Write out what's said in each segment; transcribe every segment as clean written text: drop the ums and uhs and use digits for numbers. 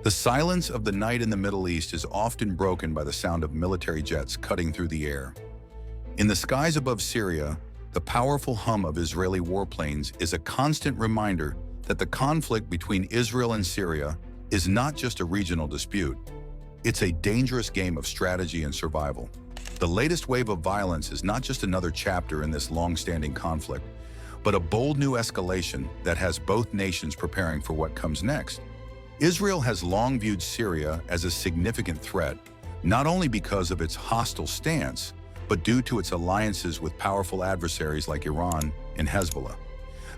The silence of the night in the Middle East is often broken by the sound of military jets cutting through the air. In the skies above Syria, the powerful hum of Israeli warplanes is a constant reminder that the conflict between Israel and Syria is not just a regional dispute. It's a dangerous game of strategy and survival. The latest wave of violence is not just another chapter in this long-standing conflict, but a bold new escalation that has both nations preparing for what comes next. Israel has long viewed Syria as a significant threat, not only because of its hostile stance, but due to its alliances with powerful adversaries like Iran and Hezbollah.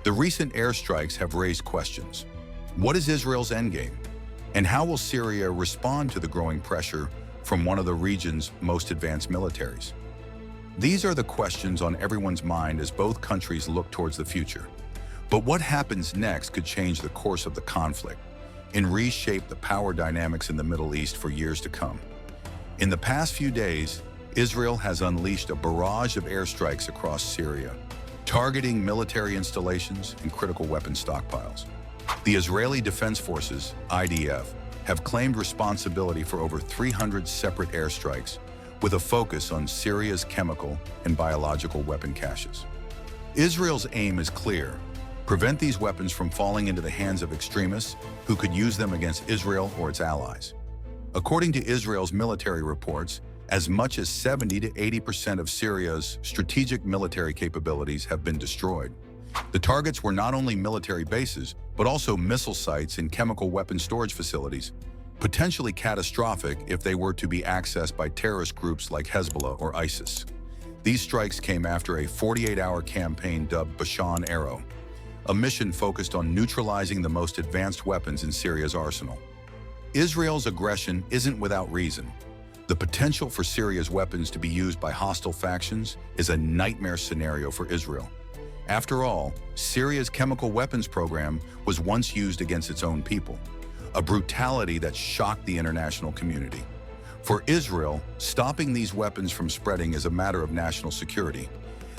The recent airstrikes have raised questions. What is Israel's endgame? And how will Syria respond to the growing pressure from one of the region's most advanced militaries? These are the questions on everyone's mind as both countries look towards the future. But what happens next could change the course of the conflict and reshape the power dynamics in the Middle East for years to come. In the past few days, Israel has unleashed a barrage of airstrikes across Syria, targeting military installations and critical weapon stockpiles. The Israeli Defense Forces, IDF, have claimed responsibility for over 300 separate airstrikes, with a focus on Syria's chemical and biological weapon caches. Israel's aim is clear: prevent these weapons from falling into the hands of extremists who could use them against Israel or its allies. According to Israel's military reports, as much as 70 to 80% of Syria's strategic military capabilities have been destroyed. The targets were not only military bases, but also missile sites and chemical weapon storage facilities, potentially catastrophic if they were to be accessed by terrorist groups like Hezbollah or ISIS. These strikes came after a 48-hour campaign dubbed Bashan Arrow, a mission focused on neutralizing the most advanced weapons in Syria's arsenal. Israel's aggression isn't without reason. The potential for Syria's weapons to be used by hostile factions is a nightmare scenario for Israel. After all, Syria's chemical weapons program was once used against its own people, a brutality that shocked the international community. For Israel, stopping these weapons from spreading is a matter of national security.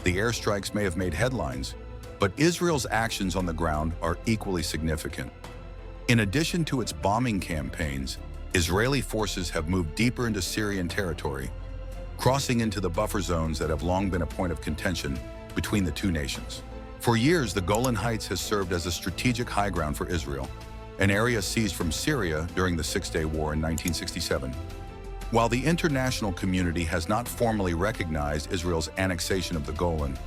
The airstrikes may have made headlines, but Israel's actions on the ground are equally significant. In addition to its bombing campaigns, Israeli forces have moved deeper into Syrian territory, crossing into the buffer zones that have long been a point of contention between the two nations. For years, the Golan Heights has served as a strategic high ground for Israel, an area seized from Syria during the Six-Day War in 1967. While the international community has not formally recognized Israel's annexation of the Golan,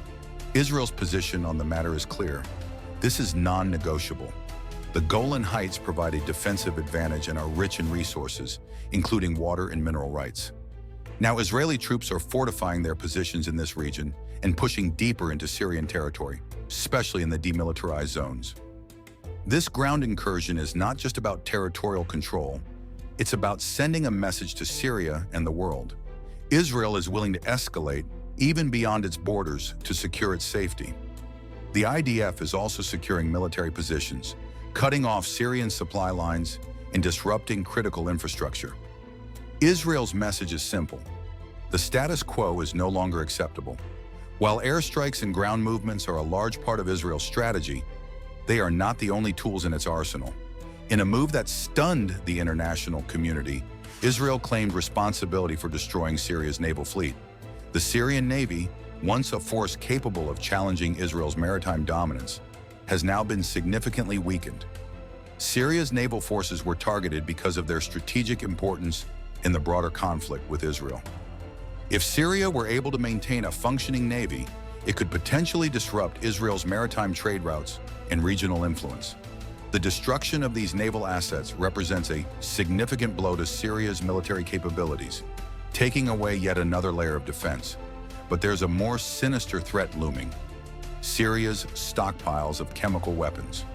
Israel's position on the matter is clear. This is non-negotiable. The Golan Heights provide a defensive advantage and are rich in resources, including water and mineral rights. Now, Israeli troops are fortifying their positions in this region and pushing deeper into Syrian territory, especially in the demilitarized zones. This ground incursion is not just about territorial control, it's about sending a message to Syria and the world. Israel is willing to escalate even beyond its borders to secure its safety. The IDF is also securing military positions, cutting off Syrian supply lines and disrupting critical infrastructure. Israel's message is simple: the status quo is no longer acceptable. While airstrikes and ground movements are a large part of Israel's strategy, they are not the only tools in its arsenal. In a move that stunned the international community, Israel claimed responsibility for destroying Syria's naval fleet. The Syrian Navy, once a force capable of challenging Israel's maritime dominance, has now been significantly weakened. Syria's naval forces were targeted because of their strategic importance in the broader conflict with Israel. If Syria were able to maintain a functioning navy, it could potentially disrupt Israel's maritime trade routes and regional influence. The destruction of these naval assets represents a significant blow to Syria's military capabilities, taking away yet another layer of defense. But there's a more sinister threat looming: Syria's stockpiles of chemical weapons.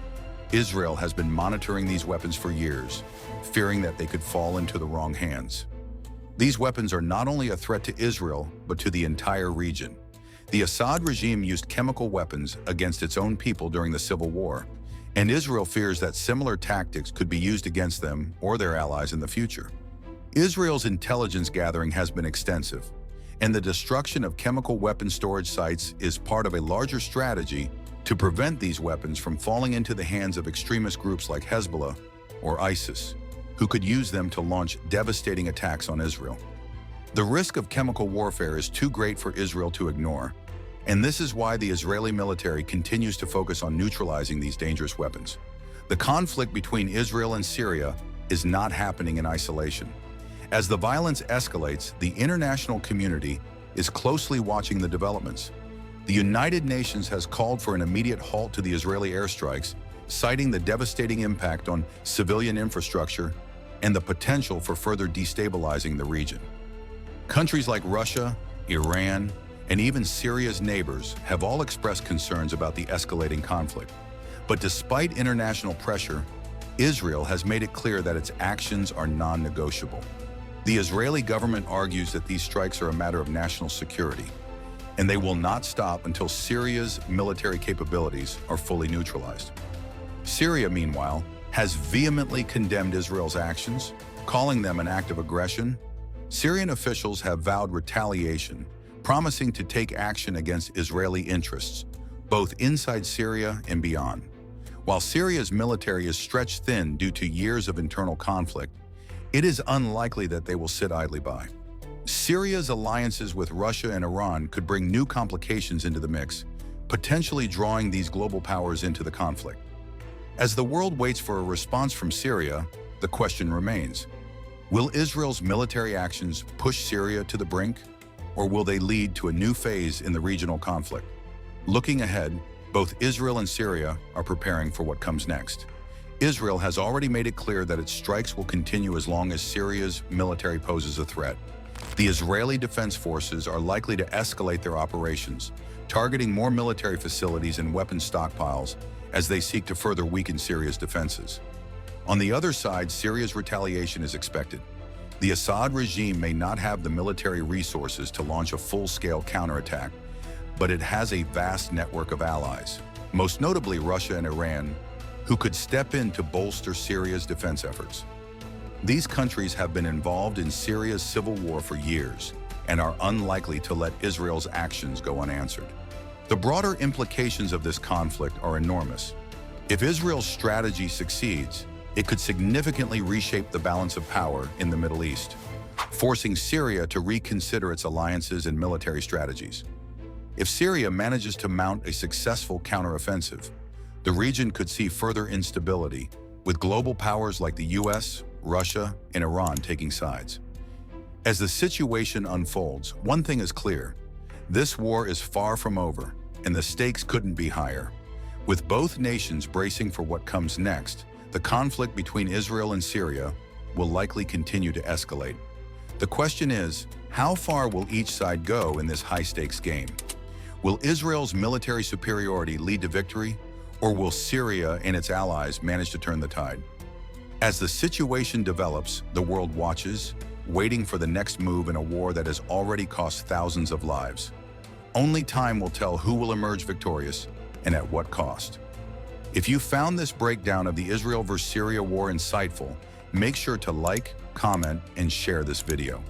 Israel has been monitoring these weapons for years, fearing that they could fall into the wrong hands. These weapons are not only a threat to Israel, but to the entire region. The Assad regime used chemical weapons against its own people during the civil war, and Israel fears that similar tactics could be used against them or their allies in the future. Israel's intelligence gathering has been extensive, and the destruction of chemical weapon storage sites is part of a larger strategy to prevent these weapons from falling into the hands of extremist groups like Hezbollah or ISIS. who could use them to launch devastating attacks on Israel. The risk of chemical warfare is too great for Israel to ignore, and this is why the Israeli military continues to focus on neutralizing these dangerous weapons. The conflict between Israel and Syria is not happening in isolation. As the violence escalates, the international community is closely watching the developments. The United Nations has called for an immediate halt to the Israeli airstrikes, citing the devastating impact on civilian infrastructure and the potential for further destabilizing the region. Countries like Russia, Iran, and even Syria's neighbors have all expressed concerns about the escalating conflict. But despite international pressure, Israel has made it clear that its actions are non-negotiable. The Israeli government argues that these strikes are a matter of national security, and they will not stop until Syria's military capabilities are fully neutralized. Syria, meanwhile, has vehemently condemned Israel's actions, calling them an act of aggression. Syrian officials have vowed retaliation, promising to take action against Israeli interests, both inside Syria and beyond. While Syria's military is stretched thin due to years of internal conflict, it is unlikely that they will sit idly by. Syria's alliances with Russia and Iran could bring new complications into the mix, potentially drawing these global powers into the conflict. As the world waits for a response from Syria, the question remains: will Israel's military actions push Syria to the brink, or will they lead to a new phase in the regional conflict? Looking ahead, both Israel and Syria are preparing for what comes next. Israel has already made it clear that its strikes will continue as long as Syria's military poses a threat. The Israeli Defense Forces are likely to escalate their operations, targeting more military facilities and weapon stockpiles as they seek to further weaken Syria's defenses. On the other side, Syria's retaliation is expected. The Assad regime may not have the military resources to launch a full-scale counterattack, but it has a vast network of allies, most notably Russia and Iran, who could step in to bolster Syria's defense efforts. These countries have been involved in Syria's civil war for years and are unlikely to let Israel's actions go unanswered. The broader implications of this conflict are enormous. If Israel's strategy succeeds, it could significantly reshape the balance of power in the Middle East, forcing Syria to reconsider its alliances and military strategies. If Syria manages to mount a successful counteroffensive, the region could see further instability, with global powers like the US, Russia, and Iran taking sides. As the situation unfolds, one thing is clear: this war is far from over, and the stakes couldn't be higher. With both nations bracing for what comes next, the conflict between Israel and Syria will likely continue to escalate. The question is, how far will each side go in this high-stakes game? Will Israel's military superiority lead to victory, or will Syria and its allies manage to turn the tide? As the situation develops, the world watches, waiting for the next move in a war that has already cost thousands of lives. Only time will tell who will emerge victorious and at what cost. If you found this breakdown of the Israel versus Syria war insightful, make sure to like, comment, and share this video.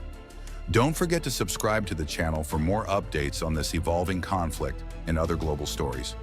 Don't forget to subscribe to the channel for more updates on this evolving conflict and other global stories.